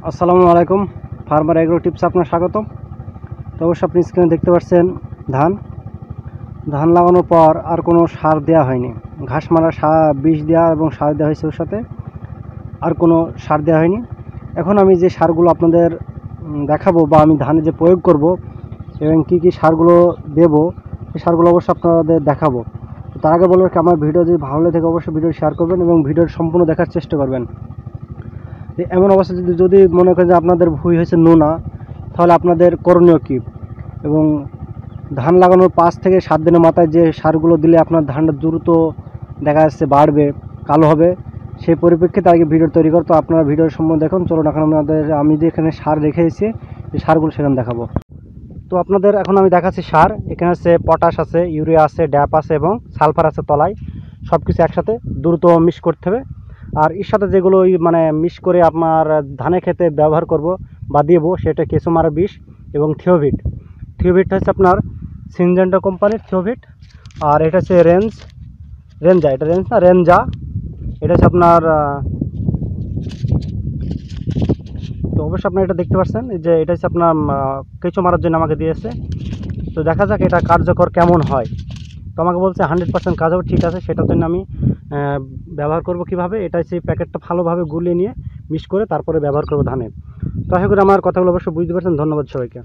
আসসালামু আলাইকুম। Farmer agro tips আপনার স্বাগতম। তো অবশ্যই আপনি স্ক্রিনে দেখতে পাচ্ছেন ধান ধান লাগানোর পর আর কোনো সার দেওয়া হয়নি। ঘাস মারা বিষ দেওয়া এবং সার দেওয়া হয়েছে, ওর সাথে আর কোনো সার দেওয়া হয়নি। এখন আমি যে সারগুলো আপনাদের দেখাবো বা আমি ধানে যে প্রয়োগ করব এবং কী কী সারগুলো দেব, সেই সারগুলো অবশ্যই আপনাদের দেখাবো। তার আগে বলবো কি, আমার ভিডিও যদি ভালো লাগে থাকে অবশ্যই ভিডিও শেয়ার করবেন এবং ভিডিওর সম্পূর্ণ দেখার চেষ্টা করবেন। এমন অবস্থা যদি মনে করেন যে আপনাদের ভুঁই হয়েছে নোনা, তাহলে আপনাদের করণীয় কী, এবং ধান লাগানোর 5 থেকে 7 দিনের মাথায় যে সারগুলো দিলে আপনার ধানটা দ্রুত দেখা যাচ্ছে বাড়বে, কালো হবে, সেই পরিপ্রেক্ষিতে আগে ভিডিও তৈরি করতো। আপনারা ভিডিওর সম্বন্ধে দেখুন। চলুন এখন আমি যে এখানে সার রেখে এসেছি, এই সারগুলো সেখানে দেখাবো। তো আপনাদের এখন আমি দেখাচ্ছি সার। এখানে আছে পটাশ আছে, ইউরিয়া আছে, ড্যাপ আছে এবং সালফার আছে তলায়। সব কিছু একসাথে দ্রুত মিক্স করতে হবে। আর এর সাথে যেগুলো মানে মিক্স করে আপনার ধানের ক্ষেতে ব্যবহার করব বা দেব, সেটা কেঁচো মারা বিষ এবং থিওভিট হচ্ছে আপনার সিনজেন্টা কোম্পানির থিওভিট। আর এটা হচ্ছে রেঞ্জা। এটা হচ্ছে আপনার তো অবশ্যই আপনারা এটা দেখতে পাচ্ছেন যে এটা হচ্ছে আপনার কেঁচো মারার জন্য আমাকে দিয়েছে। তো দেখা যাক এটা কার্যকর কেমন হয়। তো আমাকে বলছে 100% কাজ হবে। ঠিক আছে, সেটার জন্য আমি ব্যবহার করব কিভাবে, এটা হচ্ছে প্যাকেটটা ভালোভাবে গুলিয়ে নিয়ে মিক্স করে তারপরে ব্যবহার করব ধানে। তো আশা করি আমার কথাগুলো অবশ্যই বুঝতে পারছেন। ধন্যবাদ সবাইকে।